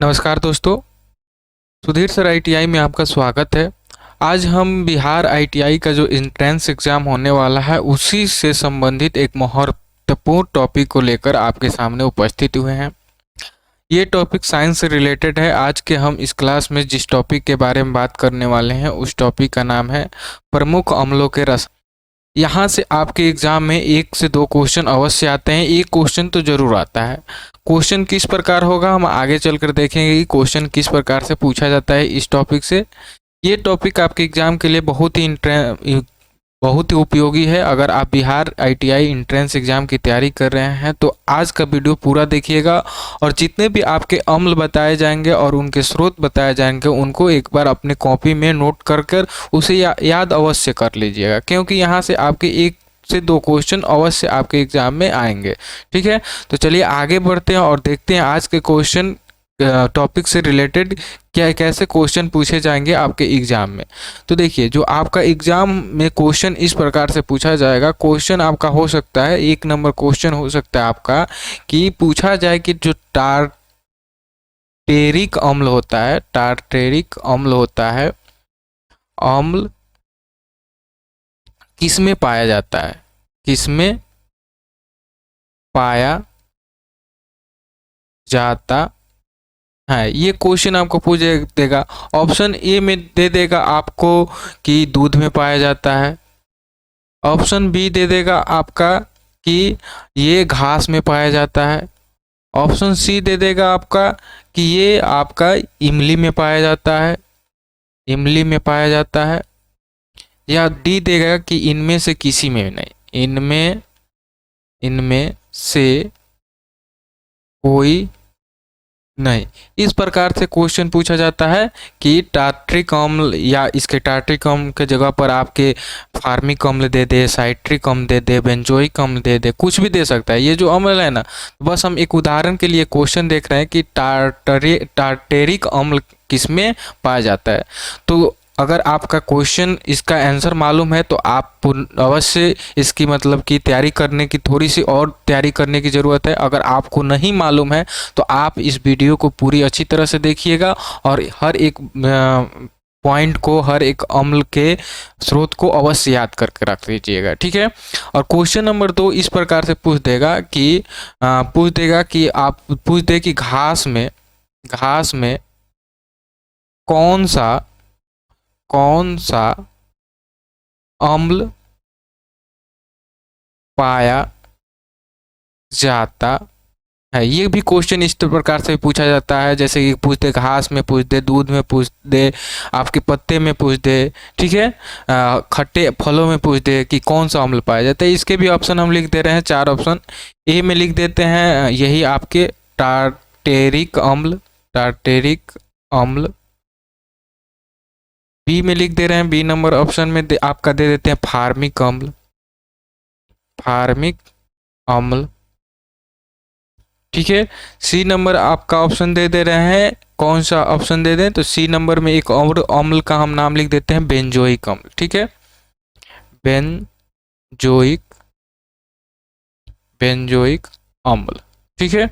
नमस्कार दोस्तों, Sudhir sir ITI में आपका स्वागत है। आज हम बिहार आईटीआई का जो एंट्रेंस एग्ज़ाम होने वाला है उसी से संबंधित एक महत्वपूर्ण टॉपिक को लेकर आपके सामने उपस्थित हुए हैं। ये टॉपिक साइंस से रिलेटेड है। आज के हम इस क्लास में जिस टॉपिक के बारे में बात करने वाले हैं उस टॉपिक का नाम है प्रमुख अम्लों के रसायन। यहाँ से आपके एग्जाम में 1 से 2 क्वेश्चन अवश्य आते हैं, एक क्वेश्चन तो जरूर आता है। क्वेश्चन किस प्रकार होगा हम आगे चलकर देखेंगे कि क्वेश्चन किस प्रकार से पूछा जाता है इस टॉपिक से। ये टॉपिक आपके एग्जाम के लिए बहुत ही उपयोगी है। अगर आप बिहार आईटीआई एंट्रेंस एग्जाम की तैयारी कर रहे हैं तो आज का वीडियो पूरा देखिएगा और जितने भी आपके अम्ल बताए जाएंगे और उनके स्रोत बताए जाएंगे उनको एक बार अपने कॉपी में नोट कर कर उसे याद अवश्य कर लीजिएगा, क्योंकि यहाँ से आपके 1 से 2 क्वेश्चन अवश्य आपके एग्जाम में आएंगे। ठीक है, तो चलिए आगे बढ़ते हैं और देखते हैं आज के क्वेश्चन टॉपिक से रिलेटेड क्या कैसे क्वेश्चन पूछे जाएंगे आपके एग्जाम में। तो देखिए, जो आपका एग्जाम में क्वेश्चन इस प्रकार से पूछा जाएगा। क्वेश्चन आपका हो सकता है 1 नंबर क्वेश्चन हो सकता है आपका कि पूछा जाए कि जो टार्टेरिक अम्ल होता है, टार्टेरिक अम्ल होता है, अम्ल किसमें पाया जाता है, किसमें पाया जाता है। ये क्वेश्चन आपको पूछ देगा। ऑप्शन ए में दे देगा आपको कि दूध में पाया जाता है। ऑप्शन बी दे देगा आपका कि ये घास में पाया जाता है। ऑप्शन सी दे देगा आपका कि ये आपका इमली में पाया जाता है, इमली में पाया जाता है। या डी देगा कि इनमें से किसी में नहीं, इनमें इनमें से कोई नहीं। इस प्रकार से क्वेश्चन पूछा जाता है कि टार्ट्रिक अम्ल या इसके टार्ट्रिक अम्ल के जगह पर आपके फार्मिक अम्ल दे दे, साइट्रिक अम्ल दे दे, बेंजोइक अम्ल दे दे, कुछ भी दे सकता है। ये जो अम्ल है ना, बस हम एक उदाहरण के लिए क्वेश्चन देख रहे हैं कि टार्टेरिक अम्ल किसमें पाया जाता है। तो अगर आपका क्वेश्चन इसका आंसर मालूम है तो आप अवश्य इसकी मतलब की तैयारी करने की थोड़ी सी और तैयारी करने की ज़रूरत है। अगर आपको नहीं मालूम है तो आप इस वीडियो को पूरी अच्छी तरह से देखिएगा और हर एक पॉइंट को, हर एक अम्ल के स्रोत को अवश्य याद करके रख लीजिएगा। ठीक है, और क्वेश्चन नंबर 2 इस प्रकार से पूछ देगा कि आप पूछ दे कि घास में कौन सा अम्ल पाया जाता है। ये भी क्वेश्चन इस प्रकार से पूछा जाता है, जैसे कि पूछ दे घास में, पूछ दे दूध में, पूछ दे आपके पत्ते में, पूछ दे, ठीक है, खट्टे फलों में पूछ दे कि कौन सा अम्ल पाया जाता है। इसके भी ऑप्शन हम लिख दे रहे हैं, 4 ऑप्शन। ए में लिख देते हैं यही आपके टार्टेरिक अम्ल, टार्टेरिक अम्ल। बी में लिख दे रहे हैं, बी नंबर ऑप्शन में आपका दे देते हैं फार्मिक अम्ल, फार्मिक अम्ल। ठीक है, सी नंबर आपका ऑप्शन दे रहे हैं, कौन सा ऑप्शन दे दें तो सी नंबर में एक और अम्ल का हम नाम लिख देते हैं बेंजोइक अम्ल। ठीक है, बेंजोइक बेंजोइक अम्ल। ठीक है,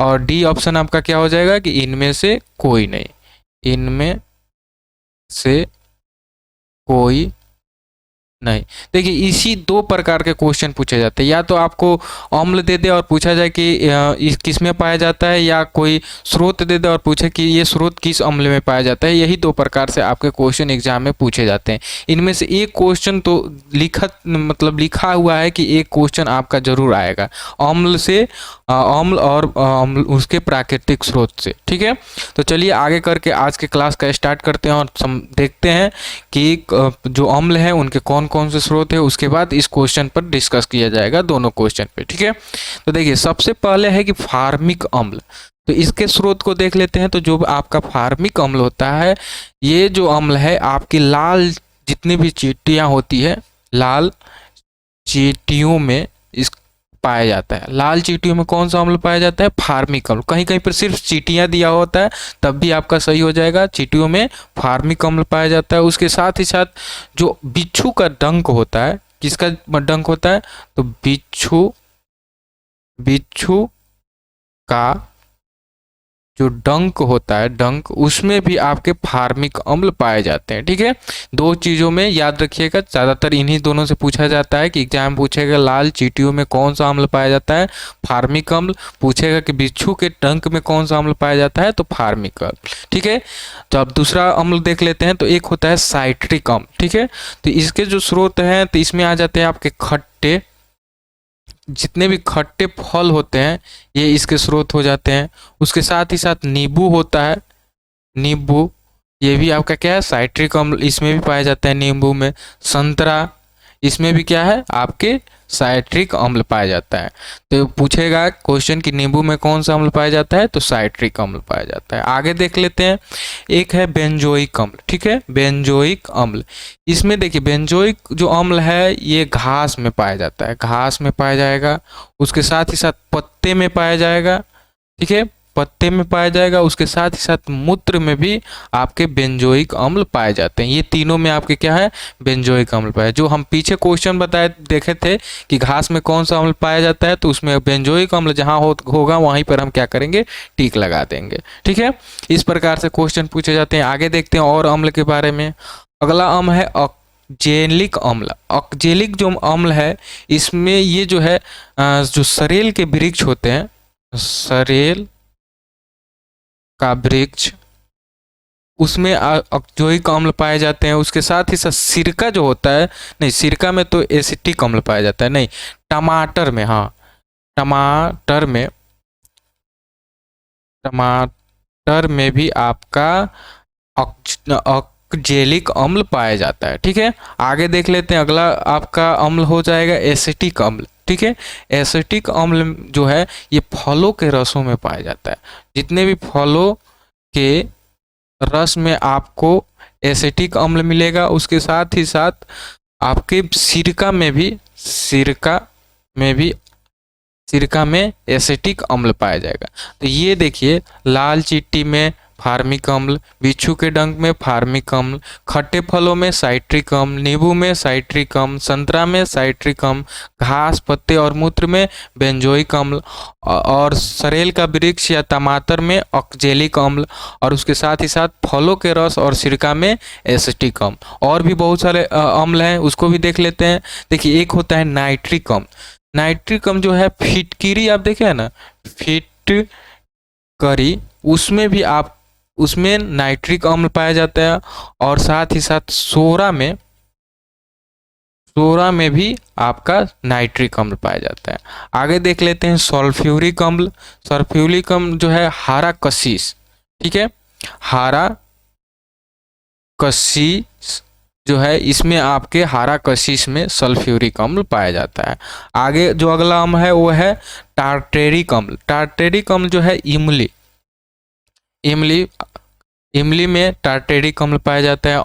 और डी ऑप्शन आपका क्या हो जाएगा कि इनमें से कोई नहीं, इनमें से कोई नहीं। देखिए, इसी 2 प्रकार के क्वेश्चन पूछे जाते हैं। या तो आपको अम्ल दे दे और पूछा जाए कि इस किस में पाया जाता है, या कोई स्रोत दे दे और पूछे कि ये स्रोत किस अम्ल में पाया जाता है। यही 2 प्रकार से आपके क्वेश्चन एग्जाम में पूछे जाते हैं। इनमें से एक क्वेश्चन तो लिखा हुआ है कि एक क्वेश्चन आपका जरूर आएगा अम्ल से, अम्ल और अम्ल उसके प्राकृतिक स्रोत से। ठीक है, तो चलिए आगे करके आज के क्लास का स्टार्ट करते हैं और देखते हैं कि जो अम्ल है उनके कौन कौन से स्रोत है। उसके बाद इस क्वेश्चन पर डिस्कस किया जाएगा, दोनों क्वेश्चन पे। ठीक है, तो देखिए सबसे पहले है कि फार्मिक अम्ल। तो इसके स्रोत को देख लेते हैं। तो जो आपका फार्मिक अम्ल होता है, ये जो अम्ल है आपकी लाल जितनी भी चींटियां होती है, लाल चींटियों में इस पाया जाता है। लाल चींटियों में कौन सा अम्ल पाया जाता है? फार्मिक अम्ल। कहीं कहीं पर सिर्फ चींटियां दिया होता है तब भी आपका सही हो जाएगा। चींटियों में फार्मिक अम्ल पाया जाता है। उसके साथ ही साथ जो बिच्छू का डंक होता है, किसका डंक होता है? तो बिच्छू का जो डंक होता है, डंक, उसमें भी आपके फार्मिक अम्ल पाए जाते हैं। ठीक है, दो चीज़ों में याद रखिएगा, ज़्यादातर इन्हीं दोनों से पूछा जाता है कि एग्जाम पूछेगा लाल चींटियों में कौन सा अम्ल पाया जाता है, फार्मिक अम्ल। पूछेगा कि बिच्छू के डंक में कौन सा अम्ल पाया जाता है, तो फार्मिक अम्ल। ठीक है, तो अब दूसरा अम्ल देख लेते हैं। तो एक होता है साइट्रिक अम्ल। ठीक है, तो इसके जो स्रोत हैं, तो इसमें आ जाते हैं आपके खट्टे, जितने भी खट्टे फल होते हैं ये इसके स्रोत हो जाते हैं। उसके साथ ही साथ नींबू होता है, नींबू, ये भी आपका क्या है, साइट्रिक अम्ल, इसमें भी पाया जाता है नींबू में। संतरा, इसमें भी क्या है, आपके साइट्रिक अम्ल पाया जाता है। तो पूछेगा क्वेश्चन कि नींबू में कौन सा अम्ल पाया जाता है, तो साइट्रिक अम्ल पाया जाता है। आगे देख लेते हैं, एक है बेंजोइक अम्ल। ठीक है, बेंजोइक अम्ल, इसमें देखिए बेंजोइक जो अम्ल है ये घास में पाया जाता है, घास में पाया जाएगा। उसके साथ ही साथ पत्ते में पाया जाएगा। ठीक है, पत्ते में पाया जाएगा। उसके साथ ही साथ मूत्र में भी आपके बेंजोइक अम्ल पाए जाते हैं। ये तीनों में आपके क्या है, बेंजोइक अम्ल पाए। जो हम पीछे क्वेश्चन बताए देखे थे कि घास में कौन सा अम्ल पाया जाता है, तो उसमें बेंजोइक अम्ल जहां होगा वहीं पर हम क्या करेंगे, टिक लगा देंगे। ठीक है, इस प्रकार से क्वेश्चन पूछे जाते हैं। आगे देखते हैं और अम्ल के बारे में। अगला अम्ल है ऑक्जेलिक अम्ल। ऑक्जेलिक जो अम्ल है, इसमें ये जो है जो सरेल के वृक्ष होते हैं, सरेल का वृक्ष, उसमें ऑक्जेलिक अम्ल पाए जाते हैं। उसके साथ ही साथ सिरका जो होता है, नहीं सिरका में तो एसिटिक अम्ल पाया जाता है, नहीं टमाटर में, हाँ टमाटर में, टमाटर में भी आपका ऑक्जेलिक अम्ल पाया जाता है। ठीक है, आगे देख लेते हैं। अगला आपका अम्ल हो जाएगा एसिटिक अम्ल। ठीक है, एसिटिक अम्ल जो है ये फलों के रसों में पाया जाता है। जितने भी फलों के रस में आपको एसिटिक अम्ल मिलेगा। उसके साथ ही साथ आपके सिरका में भी, सिरका में एसिटिक अम्ल पाया जाएगा। तो ये देखिए, लाल चींटी में फार्मिक अम्ल, बिच्छू के डंक में फार्मिक अम्ल, खट्टे फलों में साइट्रिक अम्ल, नींबू में साइट्रिक अम्ल, संतरा में साइट्रिक अम्ल, घास, पत्ते और मूत्र में बेंजोइक अम्ल, और सरेल का वृक्ष या टमाटर में ऑक्जेलिक अम्ल, और उसके साथ ही साथ फलों के रस और सिरका में एसिटिक अम्ल। और भी बहुत सारे अम्ल हैं, उसको भी देख लेते हैं। देखिए, एक होता है नाइट्रिक अम्ल। नाइट्रिक अम्ल जो है, फिटकरी आप देखे है ना, फिटकरी, उसमें भी आप, उसमें नाइट्रिक अम्ल पाया जाता है। और साथ ही साथ सोरा में भी आपका नाइट्रिक अम्ल पाया जाता है। आगे देख लेते हैं सल्फ्यूरिक अम्ल। सल्फ्यूरिक अम्ल जो है हारा कशिश, ठीक है, हारा कशिश जो है, इसमें आपके हारा कशिश में सल्फ्यूरिक अम्ल पाया जाता है। आगे जो अगला अम्ल है वो है टार्टेरिक अम्ल। टार्टेरिक अम्ल जो है इमली में टार्टेरिक अम्ल पाया जाता है।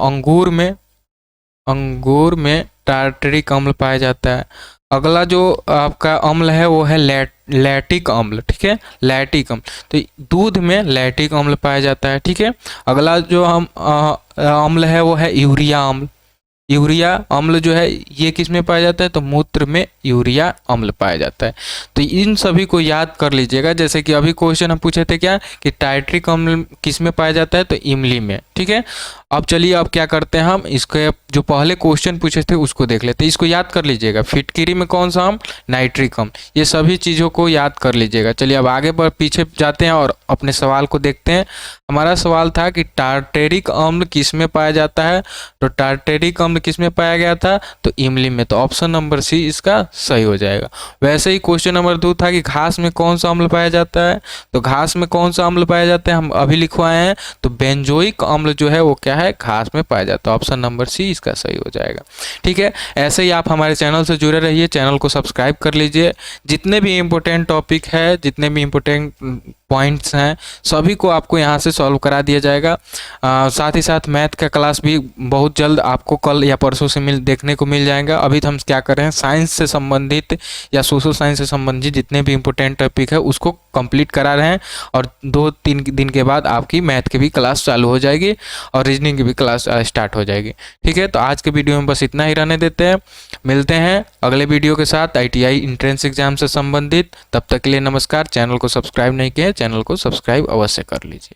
अंगूर में टार्टेरिक अम्ल पाया जाता है। अगला जो आपका अम्ल है वो है लैक्टिक अम्ल। ठीक है, लैक्टिक अम्ल, तो दूध में लैक्टिक अम्ल पाया जाता है। ठीक है, अगला जो हम अम्ल है वो है यूरिया अम्ल। यूरिया अम्ल जो है ये किस में पाया जाता है, तो मूत्र में यूरिया अम्ल पाया जाता है। तो इन सभी को याद कर लीजिएगा। जैसे कि अभी क्वेश्चन हम पूछे थे क्या, कि टाइट्रिक अम्ल किस में पाया जाता है, तो इमली में। ठीक है, अब चलिए अब क्या करते हैं, हम इसके जो पहले क्वेश्चन पूछे थे उसको देख लेते हैं। इसको याद कर लीजिएगा, फिटकिरी में कौन सा अम्ल, नाइट्रिक अम्ल, ये सभी चीज़ों को याद कर लीजिएगा। चलिए अब आगे बढ़ पीछे जाते हैं और अपने सवाल को देखते हैं। हमारा सवाल था कि टार्टेरिक अम्ल किस में पाया जाता है, तो टार्टेरिक अम्ल किस में पाया गया था, तो इमली में। तो ऑप्शन नंबर सी इसका सही हो जाएगा। वैसे ही क्वेश्चन नंबर 2 था कि घास में कौन सा अम्ल पाया जाता है, तो घास में कौन सा अम्ल पाया जाता है हम अभी लिखवाए हैं, तो बेंजोइक अम्ल जो है वो क्या है, घास में पाया जाता है। ऑप्शन नंबर सी इसका सही हो जाएगा। ठीक है, ऐसे ही आप हमारे चैनल से जुड़े रहिए, चैनल को सब्सक्राइब कर लीजिए। जितने भी इम्पोर्टेंट टॉपिक है, जितने भी इम्पोर्टेंट पॉइंट्स हैं, सभी को आपको यहाँ से सॉल्व करा दिया जाएगा। साथ ही साथ मैथ का क्लास भी बहुत जल्द आपको कल कल या परसों से देखने को मिल जाएगा। अभी तो हम क्या कर रहे हैं, साइंस से संबंधित या सोशल साइंस से संबंधित जितने भी इंपॉर्टेंट टॉपिक है उसको कंप्लीट करा रहे हैं, और 2-3 दिन के बाद आपकी मैथ की भी क्लास चालू हो जाएगी और रीजनिंग की भी क्लास स्टार्ट हो जाएगी। ठीक है, तो आज के वीडियो में बस इतना ही रहने देते हैं, मिलते हैं अगले वीडियो के साथ ITI इंट्रेंस एग्जाम से संबंधित। तब तक के लिए नमस्कार। चैनल को सब्सक्राइब नहीं किया है, चैनल को सब्सक्राइब अवश्य कर लीजिए।